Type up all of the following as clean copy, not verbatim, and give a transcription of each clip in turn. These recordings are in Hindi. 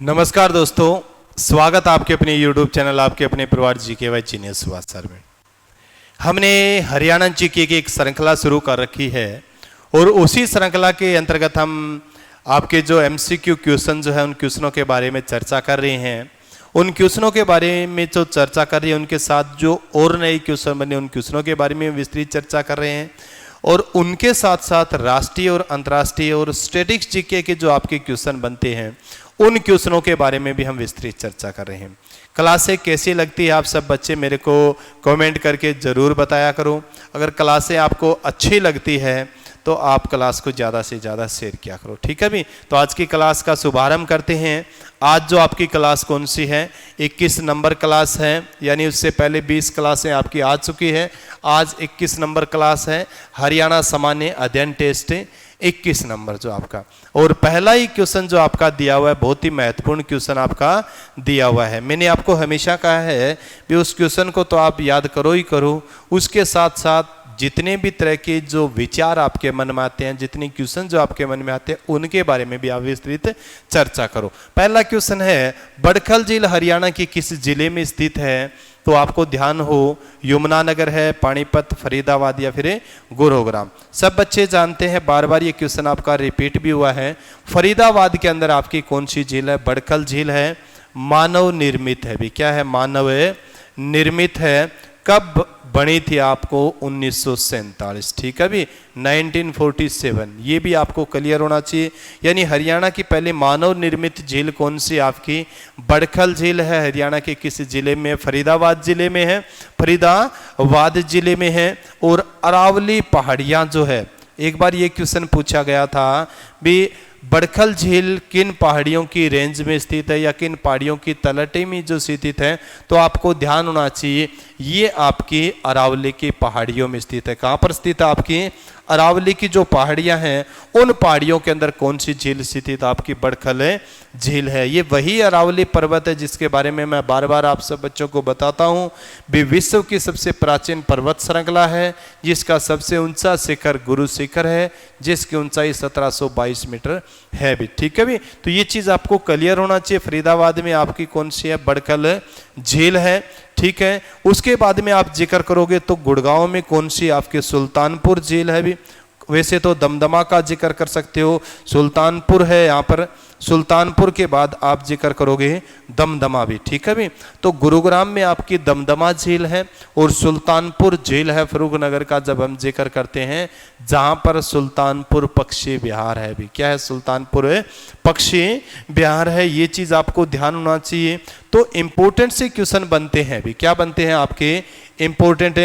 नमस्कार दोस्तों, स्वागत आपके अपने YouTube चैनल आपके अपने परिवार GKY जीनियस सुभाष सर में। हमने हरियाणा जीके की एक श्रृंखला शुरू कर रखी है और उसी श्रृंखला के अंतर्गत हम आपके जो MCQ क्वेश्चन जो है उन क्वेश्चनों के बारे में चर्चा कर रहे हैं। उन क्वेश्चनों के बारे में जो चर्चा कर रही है उनके साथ जो और नए क्वेश्चन बने उन क्वेश्चनों के बारे में विस्तृत चर्चा कर रहे हैं और उनके साथ साथ राष्ट्रीय और अंतर्राष्ट्रीय और स्टैटिक्स जीके के जो आपके क्वेश्चन बनते हैं उन क्वेश्चनों के बारे में भी हम विस्तृत चर्चा कर रहे हैं। क्लासें कैसी लगती है आप सब बच्चे मेरे को कमेंट करके ज़रूर बताया करो। अगर क्लासें आपको अच्छी लगती है तो आप क्लास को ज़्यादा से ज़्यादा शेयर किया करो, ठीक है भी। तो आज की क्लास का शुभारंभ करते हैं। आज जो आपकी क्लास कौन सी है, 21 नंबर क्लास है, यानी उससे पहले 20 क्लासें आपकी आ चुकी है। आज 21 नंबर क्लास है, हरियाणा सामान्य अध्ययन टेस्ट 21 नंबर जो आपका, और पहला ही क्वेश्चन जो आपका दिया हुआ है बहुत ही महत्वपूर्ण क्वेश्चन आपका दिया हुआ है। मैंने आपको हमेशा कहा है कि उस क्वेश्चन को तो आप याद करो ही करो, उसके साथ साथ जितने भी तरह के जो विचार आपके मन में आते हैं, जितने क्वेश्चन जो आपके मन में आते हैं उनके बारे में भी आप विस्तृत चर्चा करो। पहला क्वेश्चन है, बड़खल झील हरियाणा के किस जिले में स्थित है? तो आपको ध्यान हो यमुनानगर है, पानीपत, फरीदाबाद या फिर गुरुग्राम। सब बच्चे जानते हैं, बार बार ये क्वेश्चन आपका रिपीट भी हुआ है। फरीदाबाद के अंदर आपकी कौन सी झील है? बड़खल झील है, मानव निर्मित है भी। क्या है? मानव निर्मित है। कब बनी थी? आपको 1947, ठीक है भी, 1947। ये भी आपको क्लियर होना चाहिए। यानी हरियाणा की पहले मानव निर्मित झील कौन सी आपकी? बड़खल झील है। हरियाणा के किस जिले में? फरीदाबाद जिले में है, फरीदाबाद जिले में है। और अरावली पहाड़ियाँ जो है, एक बार ये क्वेश्चन पूछा गया था भी बड़खल झील किन पहाड़ियों की रेंज में स्थित है या किन पहाड़ियों की तलहटी में जो स्थित है? तो आपको ध्यान होना चाहिए ये आपकी अरावली की पहाड़ियों में स्थित है। कहाँ पर स्थित है? आपकी अरावली की जो पहाड़ियां हैं उन पहाड़ियों के अंदर कौन सी झील स्थित? आपकी बड़खल झील है। ये वही अरावली पर्वत है जिसके बारे में मैं बार बार आप सब बच्चों को बताता हूँ भी विश्व की सबसे प्राचीन पर्वत श्रृंखला है, जिसका सबसे ऊंचा शिखर गुरु शिखर है, जिसकी ऊंचाई 1722 मीटर है भी, ठीक है भी। तो ये चीज आपको क्लियर होना चाहिए। फरीदाबाद में आपकी कौन सी है? बड़खल झील है, ठीक है। उसके बाद में आप जिक्र करोगे तो गुड़गांव में कौन सी? आपके सुल्तानपुर झील है भी। वैसे तो दमदमा का जिक्र कर सकते हो, सुल्तानपुर है यहाँ पर, सुल्तानपुर के बाद आप जिक्र करोगे दमदमा भी, ठीक है भी। तो गुरुग्राम में आपकी दमदमा झील है और सुल्तानपुर झील है फरूखनगर का जब हम जिक्र करते हैं, जहां पर सुल्तानपुर पक्षी विहार है भी। क्या है? सुल्तानपुर पक्षी विहार है। ये चीज आपको ध्यान होना चाहिए। तो इंपॉर्टेंट से क्वेश्चन बनते हैं भी। क्या बनते हैं? आपके इंपॉर्टेंट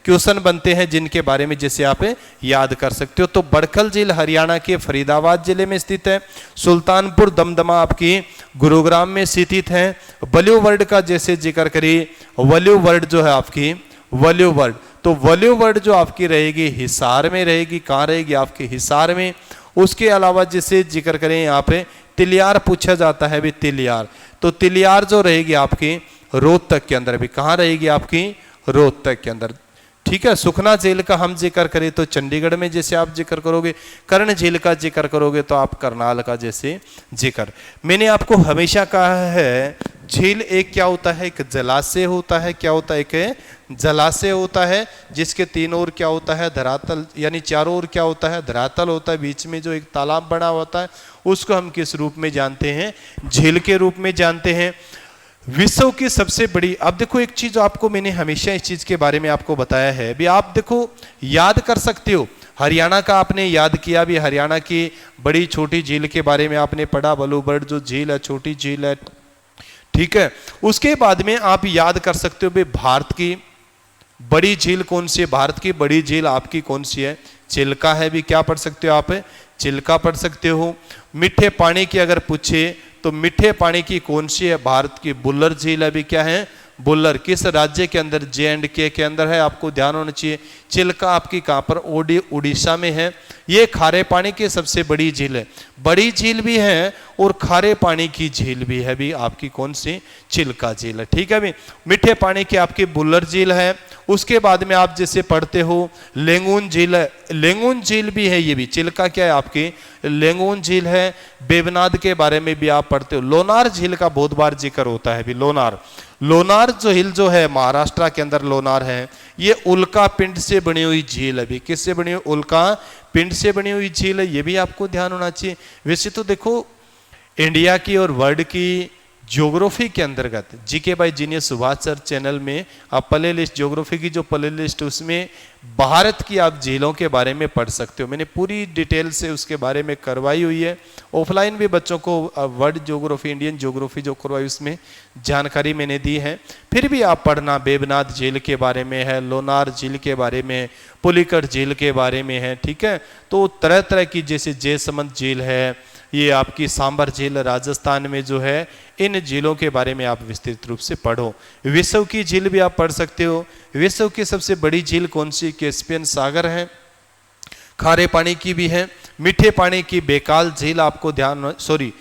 क्वेश्चन बनते हैं जिनके बारे में जैसे आप याद कर सकते हो। तो बड़खल झील हरियाणा के फरीदाबाद जिले में स्थित है। सुल्तानपुर दमदमा आपकी गुरुग्राम में स्थित है। वल्यू वर्ड का जैसे जिक्र करिए, वल्यू वर्ड जो है आपकी, वल्यू वर्ड, तो वल्यू वर्ड जो आपकी रहेगी हिसार में रहेगी। कहाँ रहेगी? आपके हिसार में। उसके अलावा जैसे जिक्र करें यहाँ पे तिलियार पूछा जाता है भी, तिलियार, तो तिलियार जो रहेगी आपकी रोहतक के अंदर भी। कहाँ रहेगी? आपकी रोहतक के अंदर, ठीक है। सुखना झील का हम जिक्र करें तो चंडीगढ़ में जैसे आप जिक्र करोगे, कर्ण झील का जिक्र करोगे तो आप करनाल का जैसे जिक्र। मैंने आपको हमेशा कहा है झील एक क्या होता है? एक जलाशय होता है। क्या होता है? एक जलाशय होता है जिसके तीन ओर क्या होता है? धरातल, यानी चारों ओर क्या होता है? धरातल होता है। बीच में जो एक तालाब बना होता है उसको हम किस रूप में जानते हैं? झील के रूप में जानते हैं। विश्व की सबसे बड़ी, अब देखो एक चीज आपको मैंने हमेशा इस चीज के बारे में आपको बताया है भी, आप देखो याद कर सकते हो। हरियाणा का आपने याद किया भी, हरियाणा की बड़ी छोटी झील के बारे में आपने पढ़ा, बलूबर्ड जो झील है, छोटी झील है, ठीक है। उसके बाद में आप याद कर सकते हो भी भारत की बड़ी झील कौन सी है? भारत की बड़ी झील आपकी कौन सी है? चिल्का है भी। क्या पढ़ सकते हो आप? चिल्का पढ़ सकते हो। मीठे पानी की अगर पूछे तो मीठे पानी की कौन सी है? भारत की बुल्लर झील है भी। क्या है? बुल्लर। किस राज्य के अंदर? J&K के अंदर है। आपको ध्यान होना चाहिए। चिल्का आपकी कहाँ पर? उड़ीसा में है। ये खारे पानी की सबसे बड़ी झील है, बड़ी झील भी है और खारे पानी की झील भी है भी आपकी कौन सी, चिल्का झील है। ठीक है भी, मीठे पानी की आपकी बुल्लर झील है। उसके बाद में आप जैसे पढ़ते हो लेंगुन झील है, लेंगुन झील भी है, ये भी चिल्का क्या है आपकी, लेंगुन झील है। बेवनाद के बारे में भी आप पढ़ते हो। लोनार झील का बहुत बार जिक्र होता है भी, लोनार, लोनार जो हिल जो है महाराष्ट्र के अंदर लोनार है, ये उल्का पिंड से बनी हुई झील है भी। किससे बनी हुई, उल्का पिंड से बनी हुई झील है, ये भी आपको ध्यान होना चाहिए। वैसे तो देखो इंडिया की और वर्ल्ड की ज्योग्राफी के अंतर्गत GK by genius Subhash sir channel में आप प्ले लिस्ट, ज्योग्राफी की जो प्ले लिस्ट, उसमें भारत की आप झीलों के बारे में पढ़ सकते हो। मैंने पूरी डिटेल से उसके बारे में करवाई हुई है। ऑफलाइन भी बच्चों को वर्ल्ड ज्योग्राफी, इंडियन ज्योग्राफी जो करवाई उसमें जानकारी मैंने दी है। फिर भी आप पढ़ना, बेवनाथ झील के बारे में है, लोनार झील के बारे में, पुलिकट झील के बारे में है। ठीक है, तो तरह तरह की जैसे जयसमंद झील है, ये आपकी सांबर झील राजस्थान में जो है, इन झीलों के बारे में आप विस्तृत रूप से पढ़ो। विश्व की झील भी आप पढ़ सकते हो। विश्व की सबसे बड़ी झील कौन सी, कैस्पियन सागर है, खारे पानी की भी है। मीठे पानी की बेकाल झील आपको ध्यान, सॉरी,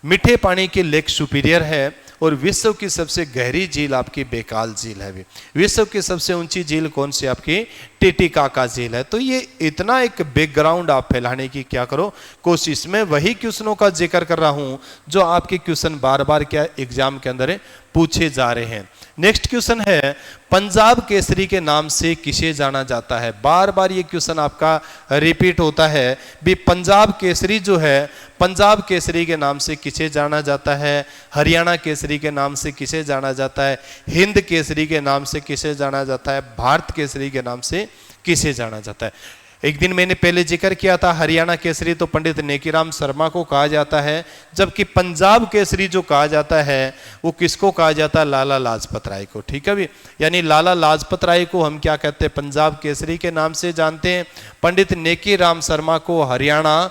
मीठे पानी की लेक सुपीरियर है। और विश्व की सबसे गहरी झील आपकी बेकाल झील है भी। विश्व की सबसे ऊंची झील कौन सी, आपकी टिटिकाका झील है। तो ये इतना एक बैकग्राउंड आप फैलाने की क्या करो कोशिश। में वही क्वेश्चनों का जिक्र कर रहा हूं जो आपके क्वेश्चन बार बार क्या एग्जाम के अंदर पूछे जा रहे हैं। नेक्स्ट क्वेश्चन है, पंजाब केसरी के नाम से किसे जाना जाता है। बार बार ये क्वेश्चन आपका रिपीट होता है भी, पंजाब केसरी जो है, पंजाब केसरी के नाम से किसे जाना जाता है, हरियाणा केसरी के नाम से किसे जाना जाता है, हिंद केसरी के नाम से किसे जाना जाता है, भारत केसरी के नाम से किसे जाना जाता है। एक दिन मैंने पहले जिक्र किया था, हरियाणा केसरी तो पंडित नेकीराम शर्मा को कहा जाता है, जबकि पंजाब केसरी जो कहा जाता है वो किसको कहा जाता है, लाला लाजपत राय को। ठीक है भी, यानी लाला लाजपत राय को हम क्या कहते हैं, पंजाब केसरी के नाम से जानते हैं। पंडित नेकीराम शर्मा को हरियाणा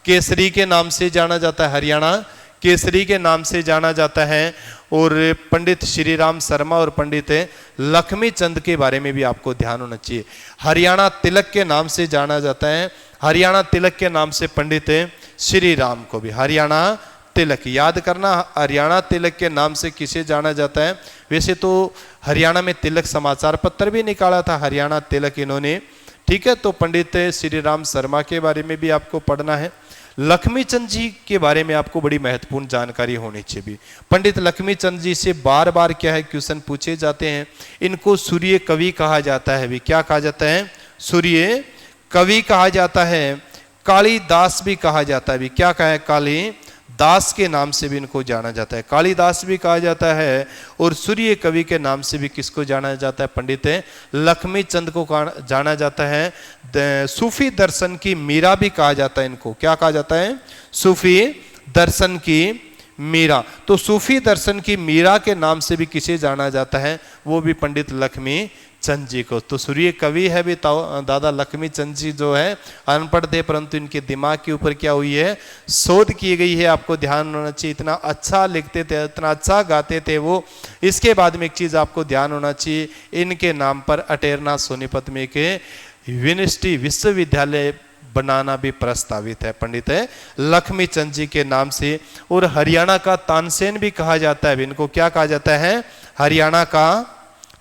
केसरी के नाम से जाना जाता है, हरियाणा केसरी के नाम से जाना जाता है। और पंडित श्री राम शर्मा और पंडित लक्ष्मी चंद के बारे में भी आपको ध्यान होना चाहिए। हरियाणा तिलक के नाम से जाना जाता है, हरियाणा तिलक के नाम से पंडित श्री राम को भी हरियाणा तिलक, याद करना, हरियाणा तिलक के नाम से किसे जाना जाता है। वैसे तो हरियाणा में तिलक समाचार पत्र भी निकाला था, हरियाणा तिलक इन्होंने। ठीक है, तो पंडित श्री राम शर्मा के बारे में भी आपको पढ़ना है। लक्ष्मीचंद जी के बारे में आपको बड़ी महत्वपूर्ण जानकारी होनी चाहिए। पंडित लक्ष्मीचंद जी से बार बार क्या है क्वेश्चन पूछे जाते हैं। इनको सूर्य कवि कहा जाता है भी, क्या कहा जाता है, सूर्य कवि कहा जाता है। कालिदास भी कहा जाता है भी, क्या कहा है, कालिदास के नाम से भी इनको जाना जाता है, कालिदास भी कहा जाता है। और सूर्य कवि के नाम से भी किसको जाना जाता है, पंडित लक्ष्मीचंद को जाना जाता है। सूफी दर्शन की मीरा भी कहा जाता है इनको, क्या कहा जाता है, सूफी दर्शन की मीरा। तो सूफी दर्शन की मीरा के नाम से भी किसे जाना जाता है, वो भी पंडित लक्ष्मी चंद जी को। तो सूर्य कवि है भी दादा लक्ष्मी चंद जी जो है, अनपढ़ थे परंतु इनके दिमाग के ऊपर क्या हुई है, शोध की गई है। आपको ध्यान होना चाहिए, इतना अच्छा लिखते थे, इतना अच्छा गाते थे वो। इसके बाद में एक चीज आपको ध्यान होना चाहिए, इनके नाम पर अटेरना सोनीपत में के यूनिवर्सिटी विश्वविद्यालय बनाना भी प्रस्तावित है, पंडित लक्ष्मी चंद जी के नाम से। और हरियाणा का तानसेन भी कहा जाता है, इनको क्या कहा जाता है, हरियाणा का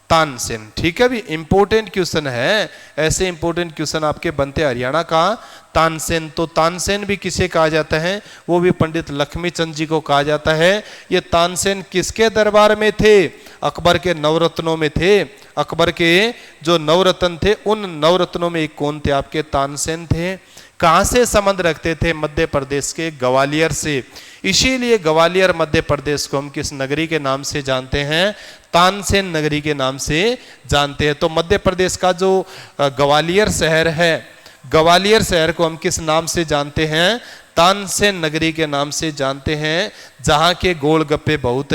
तानसेन। ठीक है भी, इंपॉर्टेंट क्वेश्चन है, ऐसे इंपॉर्टेंट क्वेश्चन आपके बनते हैं। हरियाणा का तानसेन, तो तानसेन भी किसे कहा जाता है, वो भी पंडित लक्ष्मीचंद जी को कहा जाता है। ये तानसेन किसके दरबार में थे, अकबर के नवरत्नों में थे। अकबर के जो नवरत्न थे उन नवरत्नों में एक कौन थे, आपके तानसेन थे। कहां से संबंध रखते थे, मध्य प्रदेश के ग्वालियर से। इसीलिए ग्वालियर मध्य प्रदेश को हम किस नगरी के नाम से जानते हैं, तानसेन नगरी के नाम से जानते हैं। तो मध्य प्रदेश का जो ग्वालियर शहर है, ग्वालियर शहर को हम किस नाम से जानते हैं, तानसेन नगरी के नाम से जानते हैं, जहां के गोलगप्पे बहुत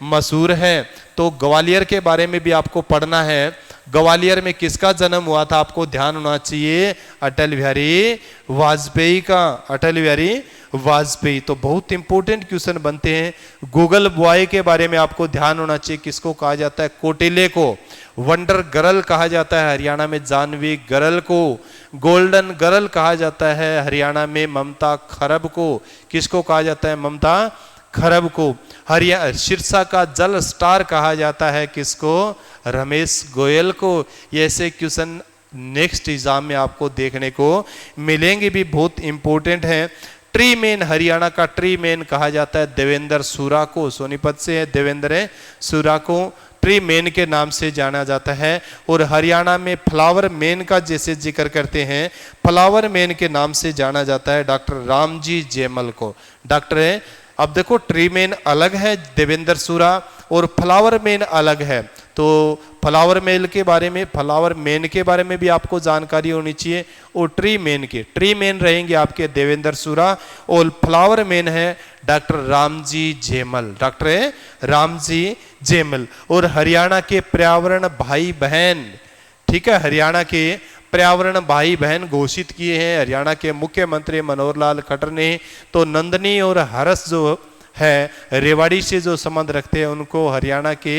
मशहूर हैं। तो ग्वालियर के बारे में भी आपको पढ़ना है। ग्वालियर में किसका जन्म हुआ था, आपको ध्यान होना चाहिए, अटल बिहारी वाजपेयी का, अटल बिहारी वाजपेयी। तो बहुत इंपॉर्टेंट क्वेश्चन बनते हैं। गूगल बॉय के बारे में आपको ध्यान होना चाहिए, किसको कहा जाता है, कौटिल्य को। वंडर गर्ल कहा जाता है हरियाणा में जानवी गर्ल को, गोल्डन गर्ल कहा जाता है हरियाणा में ममता खरब को। किसको कहा जाता है? ममता खरब को। हरियाणा सिरसा का जल स्टार कहा जाता है किसको? रमेश गोयल को। ये ऐसे क्वेश्चन नेक्स्ट एग्जाम में आपको देखने को मिलेंगे, भी बहुत इंपॉर्टेंट है। ट्री मैन, हरियाणा का ट्री मैन कहा जाता है देवेंद्र सूरा को। सोनीपत से है देवेंद्र सूरा को, ट्री मैन के नाम से जाना जाता है। और हरियाणा में फ्लावर मैन का जैसे जिक्र करते हैं, फ्लावर मैन के नाम से जाना जाता है डॉक्टर रामजी जैमल को। डॉक्टर, अब देखो ट्री मैन अलग है देवेंद्र सूरा और फ्लावर मैन अलग है, तो फ्लावर मैन के बारे में भी आपको जानकारी होनी चाहिए। और ट्री मैन रहेंगे आपके देवेंद्र सूरा और फ्लावर मैन है डॉक्टर रामजी जैमल, डॉक्टर रामजी जैमल। और हरियाणा के पर्यावरण भाई बहन, ठीक है, हरियाणा के पर्यावरण भाई बहन घोषित किए हैं हरियाणा के मुख्यमंत्री मनोहर लाल खट्टर ने। तो नंदनी और हरस जो है रेवाड़ी से जो संबंध रखते हैं उनको हरियाणा के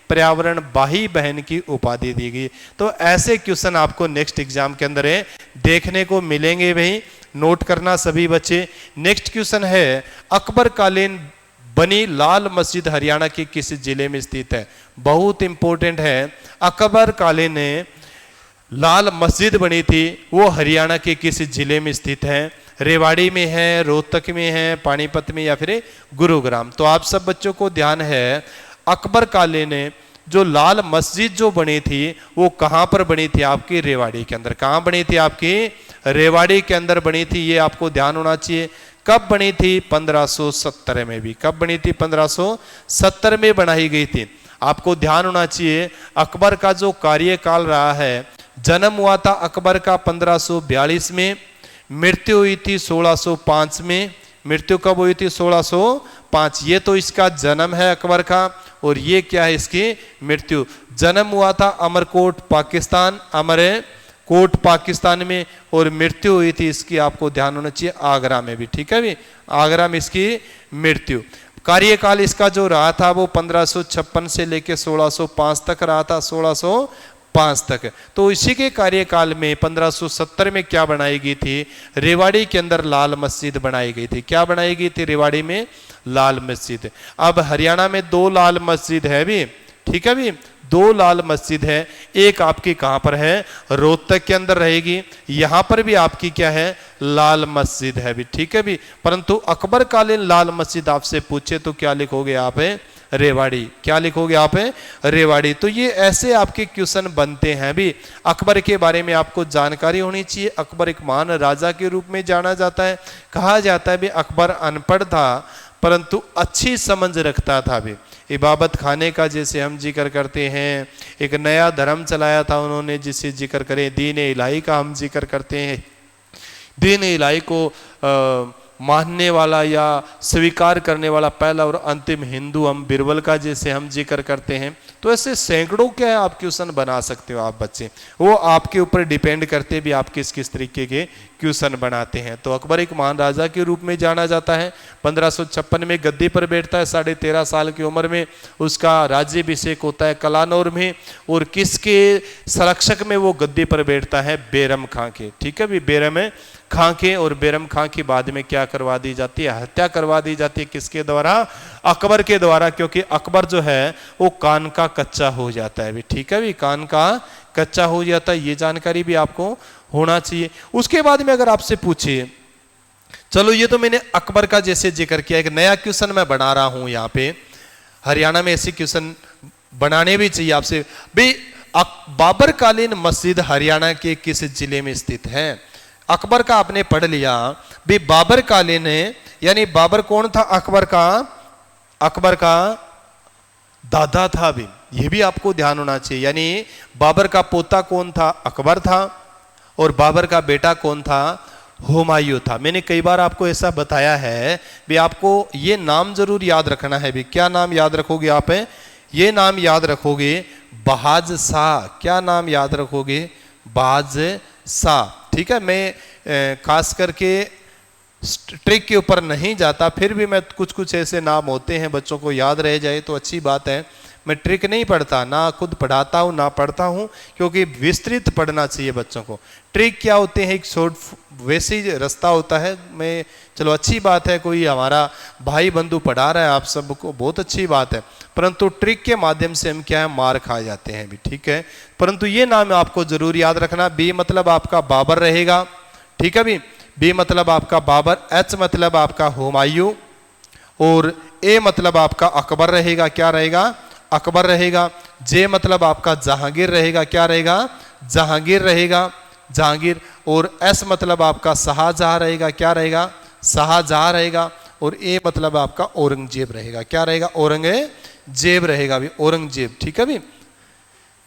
पर्यावरण भाई बहन की उपाधि दी गई। तो ऐसे क्वेश्चन आपको नेक्स्ट एग्जाम के अंदर देखने को मिलेंगे भाई, नोट करना सभी बच्चे। नेक्स्ट क्वेश्चन है, अकबर कालीन बनी लाल मस्जिद हरियाणा के किस जिले में स्थित है? बहुत इंपॉर्टेंट है। अकबर कालीन लाल मस्जिद बनी थी वो हरियाणा के किस जिले में स्थित है? रेवाड़ी में है, रोहतक में है, पानीपत में या फिर गुरुग्राम। तो आप सब बच्चों को ध्यान है, अकबर कालीन ने जो लाल मस्जिद जो बनी थी वो कहां पर बनी थी? आपकी रेवाड़ी के अंदर। कहां बनी थी? आपकी रेवाड़ी के अंदर बनी थी, ये आपको ध्यान होना चाहिए। कब बनी थी? 1570 में भी। कब बनी थी? 1570 में बनाई गई थी। आपको ध्यान होना चाहिए अकबर का जो कार्यकाल रहा है, जन्म हुआ था अकबर का 1542 में, मृत्यु हुई थी 1605 में। मृत्यु कब हुई थी? 1605। ये तो इसका जन्म है अकबर का, और ये क्या है? इसकी मृत्यु। जन्म हुआ था अमरकोट पाकिस्तान, अमरकोट पाकिस्तान में, और मृत्यु हुई थी इसकी, आपको ध्यान होना चाहिए, आगरा में भी। ठीक है भी, आगरा में इसकी मृत्यु। कार्यकाल इसका जो रहा था वो 1556 से लेकर 1605 तक रहा था, 1605 तक। तो इसी के कार्यकाल में 1570 में क्या बनाई गई थी? रेवाड़ी के अंदर लाल मस्जिद बनाई गई थी। क्या बनाई गई थी? रेवाड़ी में लाल मस्जिद। अब हरियाणा में 2 लाल मस्जिद है भी, ठीक है भी, 2 लाल मस्जिद है। एक आपकी कहां पर है? रोहतक के अंदर रहेगी। यहां पर भी आपकी क्या है? लाल मस्जिद है भी, ठीक है भी। परंतु अकबर कालीन लाल मस्जिद आपसे पूछे तो क्या लिखोगे आप? रेवाड़ी। क्या लिखोगे आप? रेवाड़ी। तो ये ऐसे आपके क्वेश्चन बनते हैं भी। अकबर के बारे में आपको जानकारी होनी चाहिए। अकबर एक महान राजा के रूप में जाना जाता है। कहा जाता है भी अकबर अनपढ़ था परंतु अच्छी समझ रखता था भी। इबादत खाने का जैसे हम जिक्र करते हैं, एक नया धर्म चलाया था उन्होंने जिसे जिक्र करें, दीन इलाही का हम जिक्र करते हैं। दीन इलाही को मानने वाला या स्वीकार करने वाला पहला और अंतिम हिंदू हम बिरबल का जैसे हम जिक्र करते हैं। तो ऐसे सैकड़ों क्या आप क्वेश्चन बना सकते हो आप बच्चे, वो आपके ऊपर डिपेंड करते भी आप किस किस तरीके के क्वेश्चन बनाते हैं। तो अकबर एक महान राजा के रूप में जाना जाता है। 1556 में गद्दी पर बैठता है, 13.5 साल की उम्र में उसका राज्याभिषेक होता है कलानौर में। और किसके संरक्षक में वो गद्दी पर बैठता है? बैरम खां के। ठीक है भी, बैरम खां के। और बैरम खां की बाद में क्या करवा दी जाती है? हत्या करवा दी जाती है। किसके द्वारा? अकबर के द्वारा, क्योंकि अकबर जो है वो कान का कच्चा हो जाता है भी। ठीक है भी, कान का कच्चा हो जाता है, ये जानकारी भी आपको होना चाहिए। उसके बाद में अगर आपसे पूछे, चलो ये तो मैंने अकबर का जैसे जिक्र किया, एक नया क्वेश्चन मैं बना रहा हूं यहाँ पे। हरियाणा में ऐसे क्वेश्चन बनाने भी चाहिए आपसे भी। बाबर कालीन मस्जिद हरियाणा के किस जिले में स्थित है? अकबर का आपने पढ़ लिया भी। बाबर कालीन यानी बाबर कौन था? अकबर का दादा था भी, ये भी आपको ध्यान होना चाहिए। यानी बाबर का पोता कौन था? अकबर था। और बाबर का बेटा कौन था? हुमायूं था। मैंने कई बार आपको ऐसा बताया है भी, आपको ये नाम जरूर याद रखना है भी। क्या नाम याद रखोगे आप? ये नाम याद रखोगे बहाज शाह। क्या नाम याद रखोगे? बहाज शाह। ठीक है, मैं खास करके ट्रिक के ऊपर नहीं जाता, फिर भी मैं कुछ कुछ ऐसे नाम होते हैं बच्चों को याद रह जाए तो अच्छी बात है। मैं ट्रिक नहीं पढ़ता, ना खुद पढ़ाता हूँ ना पढ़ता हूँ, क्योंकि विस्तृत पढ़ना चाहिए बच्चों को। ट्रिक क्या होते हैं, एक शॉर्ट वैसे ही रास्ता होता है। मैं चलो अच्छी बात है, कोई हमारा भाई बंधु पढ़ा रहा है आप सबको, बहुत अच्छी बात है, परंतु ट्रिक के माध्यम से हम क्या है मार खा जाते हैं भी, ठीक है। परंतु ये नाम आपको जरूर याद रखना, बी मतलब आपका बाबर रहेगा, ठीक है भी, बी मतलब आपका बाबर, एच मतलब आपका हुमायूं, और ए मतलब आपका अकबर रहेगा, क्या रहेगा, अकबर रहेगा। जे मतलब आपका जहांगीर रहेगा, क्या रहेगा, जहांगीर रहेगा, जहांगीर। और एस मतलब आपका शाहजहां रहेगा, क्या रहेगा, शाहजहां रहेगा। और ए मतलब आपका औरंगजेब रहेगा, क्या रहेगा, औरंगजेब रहेगा भी, औरंगजेब, ठीक है भी।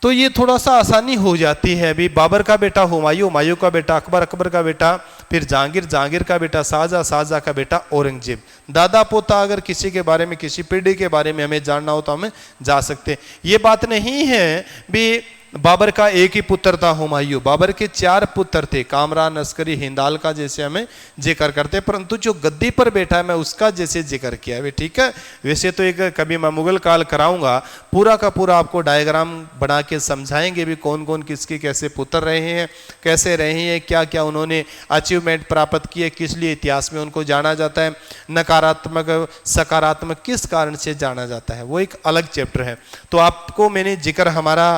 तो ये थोड़ा सा आसानी हो जाती है अभी। बाबर का बेटा हुमायूं, हुमायूं का बेटा अकबर, अकबर का बेटा फिर जहांगीर, जहांगीर का बेटा शाहजहां, शाहजहां का बेटा औरंगजेब। दादा पोता अगर किसी के बारे में, किसी पीढ़ी के बारे में हमें जानना हो तो हमें जा सकते हैं। ये बात नहीं है भी बाबर का एक ही पुत्र था हुमायूं, बाबर के 4 पुत्र थे, कामरान, अस्करी, हिंदाल का जैसे हमें जिक्र करते, परंतु जो गद्दी पर बैठा है मैं उसका जैसे जिक्र किया है, ठीक है। वैसे तो एक कभी मैं मुगल काल कराऊंगा, पूरा का पूरा आपको डायग्राम बना के समझाएंगे भी कौन कौन किसके कैसे पुत्र रहे हैं, कैसे रहे हैं, क्या क्या उन्होंने अचीवमेंट प्राप्त किए, किस लिए इतिहास में उनको जाना जाता है, नकारात्मक सकारात्मक किस कारण से जाना जाता है, वो एक अलग चैप्टर है। तो आपको मैंने जिक्र हमारा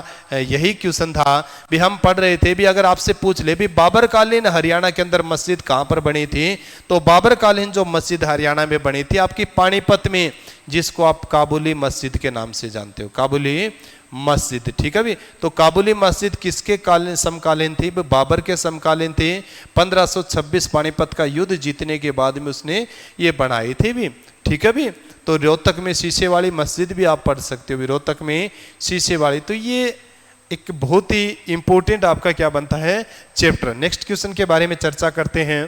यही क्वेश्चन था भी, हम पढ़ रहे थे भी, अगर आपसे पूछ ले भी बाबर कालीन हरियाणा के अंदर मस्जिद कहां पर बनी थी, तो बाबर कालीन जो मस्जिद हरियाणा में बनी थी आपकी पानीपत में, जिसको आप काबुली मस्जिद के नाम से जानते हो, काबुली मस्जिद, ठीक है भी। तो काबुली मस्जिद किसके कालीन समकालीन थी, बाबर के समकालीन थी। 1526 पानीपत का युद्ध जीतने के बाद में उसने ये बनाई थी भी, ठीक है भी। तो रोहतक में शीशे वाली मस्जिद भी आप पढ़ सकते हो, रोहतक में शीशे वाली। तो ये एक बहुत ही इंपॉर्टेंट आपका क्या बनता है चैप्टर। नेक्स्ट क्वेश्चन के बारे में चर्चा करते हैं।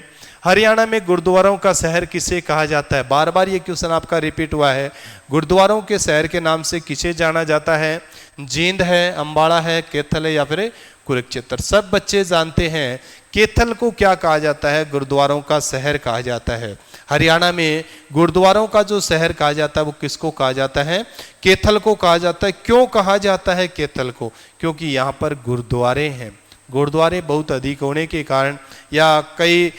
हरियाणा में गुरुद्वारों का शहर किसे कहा जाता है, बार बार ये क्वेश्चन आपका रिपीट हुआ है। गुरुद्वारों के शहर के नाम से किसे जाना जाता है, जींद है, अंबाड़ा है, कैथल है या फिर कुरुक्षेत्र। सब बच्चे जानते हैं कैथल को क्या कहा जाता है, गुरुद्वारों का शहर कहा जाता है। हरियाणा में गुरुद्वारों का जो शहर कहा जाता है वो किसको कहा जाता है, कैथल को कहा जाता है। क्यों कहा जाता है कैथल को, क्योंकि यहाँ पर गुरुद्वारे हैं, गुरुद्वारे बहुत अधिक होने के कारण या कई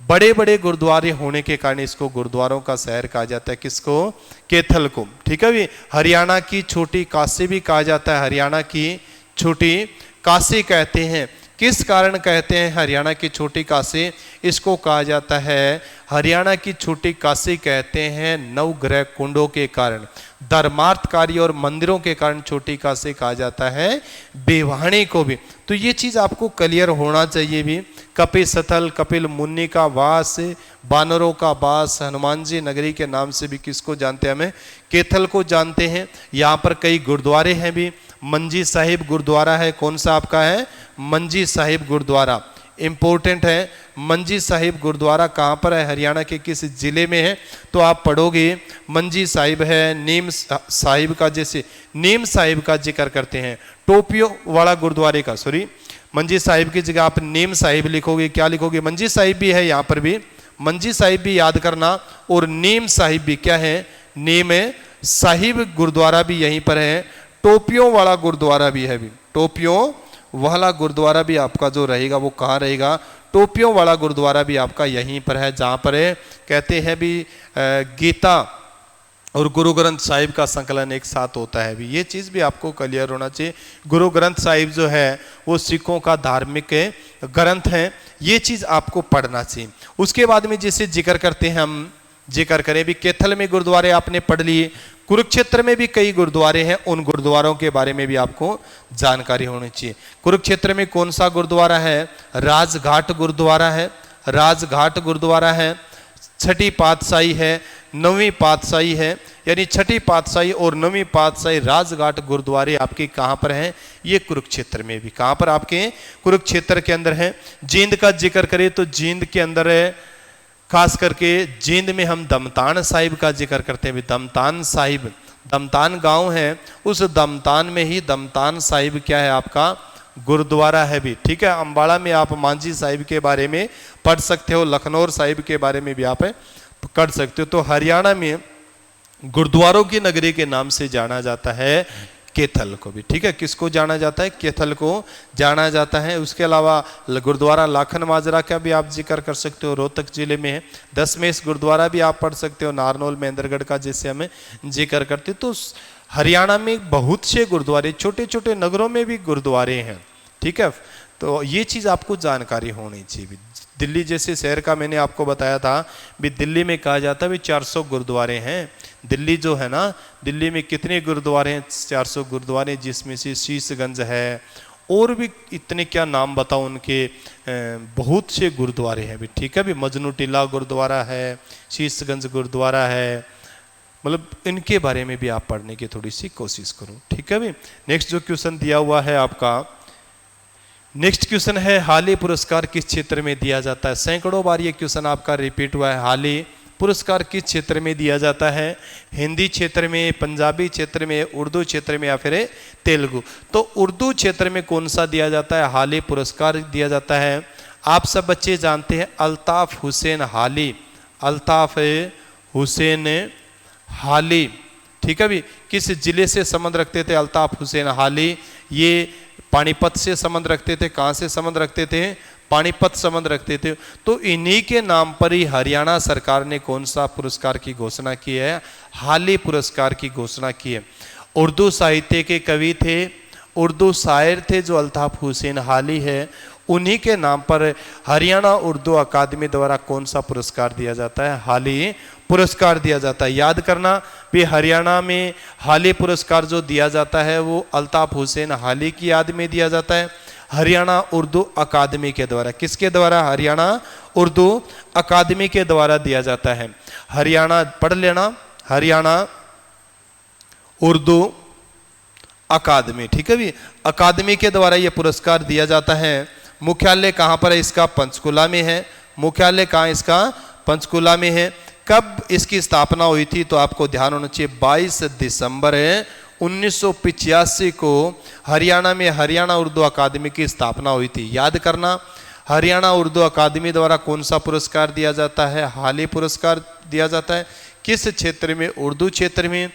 बड़े बड़े गुरुद्वारे होने के कारण इसको गुरुद्वारों का शहर कहा जाता है, किसको, कैथल को, ठीक है भी। हरियाणा की छोटी काशी भी कहा जाता है, हरियाणा की छोटी काशी कहते हैं। किस कारण कहते हैं हरियाणा की छोटी काशी, इसको कहा जाता है हरियाणा की छोटी काशी कहते हैं नवग्रह कुंडों के कारण, धर्मार्थ कार्य और मंदिरों के कारण छोटी काशी कहा जाता है बेवाणी को भी। तो ये चीज आपको क्लियर होना चाहिए भी। कपिल स्थल, कपिल मुनि का वास, बानरों का वास, हनुमान जी नगरी के नाम से भी किसको जानते हैं, हमें कैथल को जानते हैं। यहाँ पर कई गुरुद्वारे हैं भी। मंजी साहिब गुरुद्वारा है, कौन सा आपका है, मंजी साहिब गुरुद्वारा, इंपॉर्टेंट है। मंजी साहिब गुरुद्वारा कहाँ पर है, हरियाणा के किस जिले में है, तो आप पढ़ोगे मंजी साहिब है। नीम साहिब का, जैसे नीम साहिब का जिक्र करते हैं, टोपियो वाला गुरुद्वारे का, सॉरी, मंजी साहिब की जगह आप नीम साहिब लिखोगे, क्या लिखोगे, मंजी साहिब भी है यहाँ पर भी, मंजी साहिब भी याद करना। और नीम साहिब भी क्या है, नीम साहिब गुरुद्वारा भी यहीं पर है। टोपियों वाला गुरुद्वारा भी है भी, टोपियों वाला गुरुद्वारा भी आपका जो रहेगा वो कहाँ रहेगा, टोपियों वाला गुरुद्वारा भी आपका यहीं पर है, जहाँ पर है कहते हैं भी गीता और गुरु ग्रंथ साहिब का संकलन एक साथ होता है भी। ये चीज़ भी आपको क्लियर होना चाहिए। गुरु ग्रंथ साहिब जो है वो सिखों का धार्मिक ग्रंथ है, ये चीज़ आपको पढ़ना चाहिए। उसके बाद में जैसे जिक्र करते हैं, हम जिक्र करें भी, कैथल में गुरुद्वारे आपने पढ़ लिए, कुरुक्षेत्र में भी कई गुरुद्वारे हैं, उन गुरुद्वारों के बारे में भी आपको जानकारी होनी चाहिए। कुरुक्षेत्र में कौन सा गुरुद्वारा है, राजघाट गुरुद्वारा है, राजघाट गुरुद्वारा है। छठी पातशाही है, नवीं पातशाही है, यानी छठी पातशाही और नवीं पातशाही राजघाट गुरुद्वारे आपके कहाँ पर हैं, ये कुरुक्षेत्र में भी, कहाँ पर आपके कुरुक्षेत्र के अंदर है। जींद का जिक्र करें तो जींद के अंदर है, खास करके जींद में हम दमतान साहिब का जिक्र करते हैं। दमतान साहिब, दमतान गांव है, उस दमतान में ही दमतान साहिब क्या है आपका गुरुद्वारा है भी, ठीक है। अंबाड़ा में आप मांझी साहिब के बारे में पढ़ सकते हो, लखनौर साहिब के बारे में भी आप पढ़ सकते हो। तो हरियाणा में गुरुद्वारों की नगरी के नाम से जाना जाता है कैथल को भी, ठीक है। किसको जाना जाता है? कैथल को जाना जाता है। उसके अलावा गुरुद्वारा लाखन माजरा का भी आप जिक्र कर सकते हो, रोहतक जिले में है। दशमेश गुरुद्वारा भी आप पढ़ सकते हो, नारनौल महेंद्रगढ़ का, जिससे हमें जिक्र करते। तो हरियाणा में बहुत से गुरुद्वारे, छोटे छोटे नगरों में भी गुरुद्वारे हैं, ठीक है। तो ये चीज़ आपको जानकारी होनी चाहिए। दिल्ली जैसे शहर का मैंने आपको बताया था भी, दिल्ली में कहा जाता है भी 400 गुरुद्वारे हैं। दिल्ली जो है ना, दिल्ली में कितने गुरुद्वारे हैं? 400 गुरुद्वारे, जिसमें से शीशगंज है, और भी इतने क्या नाम बताओ उनके, बहुत से गुरुद्वारे हैं भी, ठीक है भी। मजनू टीला गुरुद्वारा है, शीशगंज गुरुद्वारा है, मतलब इनके बारे में भी आप पढ़ने की थोड़ी सी कोशिश करो, ठीक है भी। नेक्स्ट जो क्वेश्चन दिया हुआ है आपका, नेक्स्ट क्वेश्चन है हाली पुरस्कार किस क्षेत्र में दिया जाता है? सैकड़ों बार ये क्वेश्चन आपका रिपीट हुआ है। हाली पुरस्कार किस क्षेत्र में दिया जाता है? हिंदी क्षेत्र में, पंजाबी क्षेत्र में, उर्दू क्षेत्र में, या फिर तेलुगु? तो उर्दू क्षेत्र में कौन सा दिया जाता है? हाली पुरस्कार दिया जाता है। आप सब बच्चे जानते हैं अल्ताफ हुसैन हाली, अल्ताफ हुसैन हाली, ठीक है भी। किस जिले से संबंध रखते थे अल्ताफ हुसैन हाली? ये पानीपत से संबंध रखते थे। कहाँ से संबंध रखते थे? पानीपत संबंध रखते थे। तो इन्हीं के नाम पर ही हरियाणा सरकार ने कौन सा पुरस्कार की घोषणा की है? हाली पुरस्कार की घोषणा की है। उर्दू साहित्य के कवि थे, उर्दू शायर थे जो अल्ताफ हुसैन हाली है, उन्हीं के नाम पर हरियाणा उर्दू अकादमी द्वारा कौन सा पुरस्कार दिया जाता है? हाली पुरस्कार दिया जाता है। याद करना भी, हरियाणा में हाली पुरस्कार जो दिया जाता है वो अल्ताफ हुसैन हाली की याद में दिया जाता है, हरियाणा उर्दू अकादमी के द्वारा। किसके द्वारा? हरियाणा उर्दू अकादमी के द्वारा दिया जाता है। हरियाणा पढ़ लेना, हरियाणा उर्दू अकादमी, ठीक है भी। अकादमी के द्वारा यह पुरस्कार दिया जाता है। मुख्यालय कहाँ पर है इसका? पंचकुला में है। मुख्यालय कहाँ इसका? पंचकुला में है। कब इसकी स्थापना हुई थी? तो आपको ध्यान होना चाहिए, 22 दिसंबर 1985 को हरियाणा में हरियाणा उर्दू अकादमी की स्थापना हुई थी। याद करना, हरियाणा उर्दू अकादमी द्वारा कौन सा पुरस्कार दिया जाता है? हाली पुरस्कार दिया जाता है। किस क्षेत्र में? उर्दू क्षेत्र में।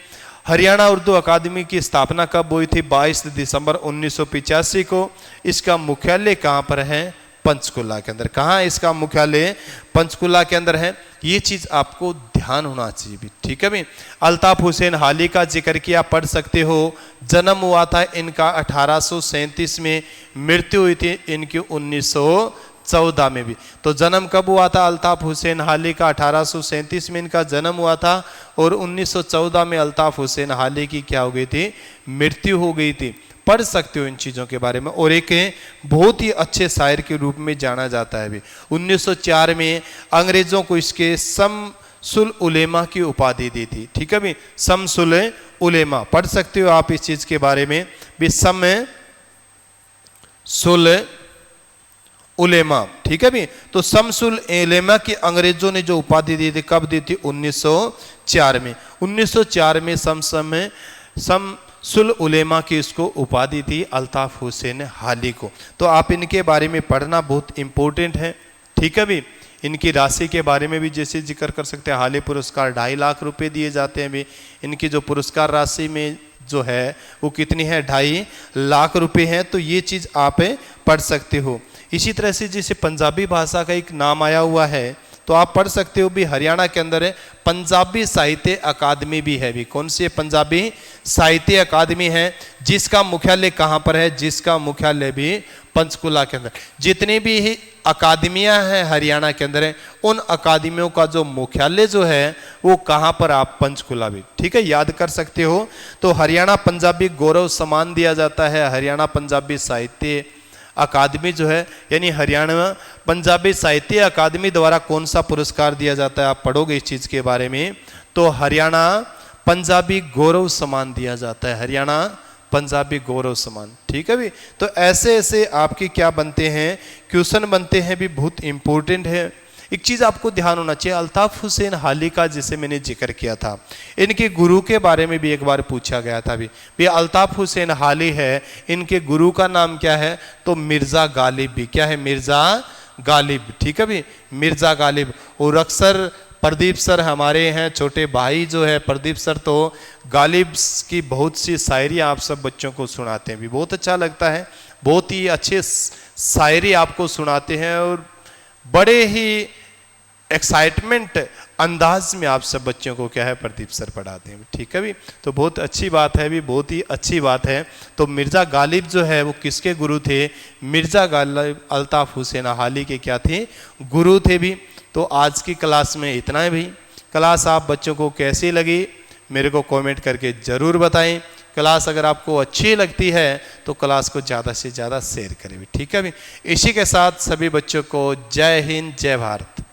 हरियाणा उर्दू अकादमी की स्थापना कब हुई थी? 22 दिसंबर 1985 को। इसका मुख्यालय कहाँ पर है? पंचकुला के अंदर। कहाँ इसका मुख्यालय? पंचकुला के अंदर है। ये चीज आपको ध्यान होना चाहिए भी, ठीक है भी। अल्ताफ हुसैन हाली का जिक्र किया, पढ़ सकते हो। जन्म हुआ था इनका 1837 में, मृत्यु हुई थी इनकी 1914 में भी। तो जन्म कब हुआ था अल्ताफ हुसैन हाली का? 1837 में इनका जन्म हुआ था, और 1914 में अल्ताफ हुसैन हाली की क्या हो गई थी? मृत्यु हो गई थी। पढ़ सकते हो इन चीज़ों के बारे में। और एक बहुत ही अच्छे शायर के रूप में जाना जाता है भी। 1904 में अंग्रेजों को इसके शमसुल उलेमा की उपाधि दी थी, ठीक है भी। शमसुल उलेमा, पढ़ सकते हो आप इस चीज के बारे में भी। शमसुल उलेमा, ठीक है भी। तो शमसुल उलेमा की अंग्रेजों ने जो उपाधि दी थी, कब दी थी? 1904 में। 1904 में शमसुल उलेमा की इसको उपाधि थी अल्ताफ हुसैन हाली को। तो आप इनके बारे में पढ़ना बहुत इंपॉर्टेंट है, ठीक है भी। इनकी राशि के बारे में भी जैसे जिक्र कर सकते हैं, हाली पुरस्कार 2.5 लाख रुपए दिए जाते हैं भी। इनकी जो पुरस्कार राशि में जो है वो कितनी है? 2.5 लाख रुपए है। तो ये चीज आप पढ़ सकते हो। इसी तरह से जैसे पंजाबी भाषा का एक नाम आया हुआ है, तो आप पढ़ सकते हो भी। हरियाणा के अंदर है पंजाबी साहित्य अकादमी भी है भी। कौन सी? पंजाबी साहित्य अकादमी है, जिसका मुख्यालय कहाँ पर है? जिसका मुख्यालय भी पंचकुला के अंदर। जितनी भी अकादमियां हैं हरियाणा के अंदर है, उन अकादमियों का जो मुख्यालय जो है वो कहाँ पर? आप पंचकुला भी, ठीक है, याद कर सकते हो। तो हरियाणा पंजाबी गौरव सम्मान दिया जाता है। हरियाणा पंजाबी साहित्य अकादमी जो है, यानी हरियाणा पंजाबी साहित्य अकादमी द्वारा कौन सा पुरस्कार दिया जाता है? आप पढ़ोगे इस चीज के बारे में। तो हरियाणा पंजाबी गौरव सम्मान दिया जाता है, हरियाणा पंजाबी गौरव सम्मान, ठीक है भी। तो ऐसे ऐसे आपके क्या बनते हैं? क्वेश्चन बनते हैं भी, बहुत इंपॉर्टेंट है। एक चीज आपको ध्यान होना चाहिए, अल्ताफ हुसैन हाली का जिसे मैंने जिक्र किया था, इनके गुरु के बारे में भी एक बार पूछा गया था भी अल्ताफ हुसैन हाली है, इनके गुरु का नाम क्या है? तो मिर्जा गालिब भी। क्या है? मिर्जा गालिब, ठीक है भी, मिर्जा गालिब। और अक्सर प्रदीप सर हमारे हैं छोटे भाई जो है प्रदीप सर, तो गालिब की बहुत सी शायरी आप सब बच्चों को सुनाते हैं, भी बहुत अच्छा लगता है, बहुत ही अच्छे शायरी आपको सुनाते हैं और बड़े ही एक्साइटमेंट अंदाज में आप सब बच्चों को क्या है प्रदीप सर पढ़ाते हैं, ठीक है भी। तो बहुत अच्छी बात है भी, बहुत ही अच्छी बात है। तो मिर्ज़ा गालिब जो है वो किसके गुरु थे? मिर्ज़ा गालिब अल्ताफ़ हुसैन हाली के क्या थे? गुरु थे भी। तो आज की क्लास में इतना है भी। क्लास आप बच्चों को कैसी लगी मेरे को कमेंट करके ज़रूर बताएं। क्लास अगर आपको अच्छी लगती है तो क्लास को ज़्यादा से ज़्यादा शेयर करें भी, ठीक है भी। इसी के साथ सभी बच्चों को जय हिंद जय भारत।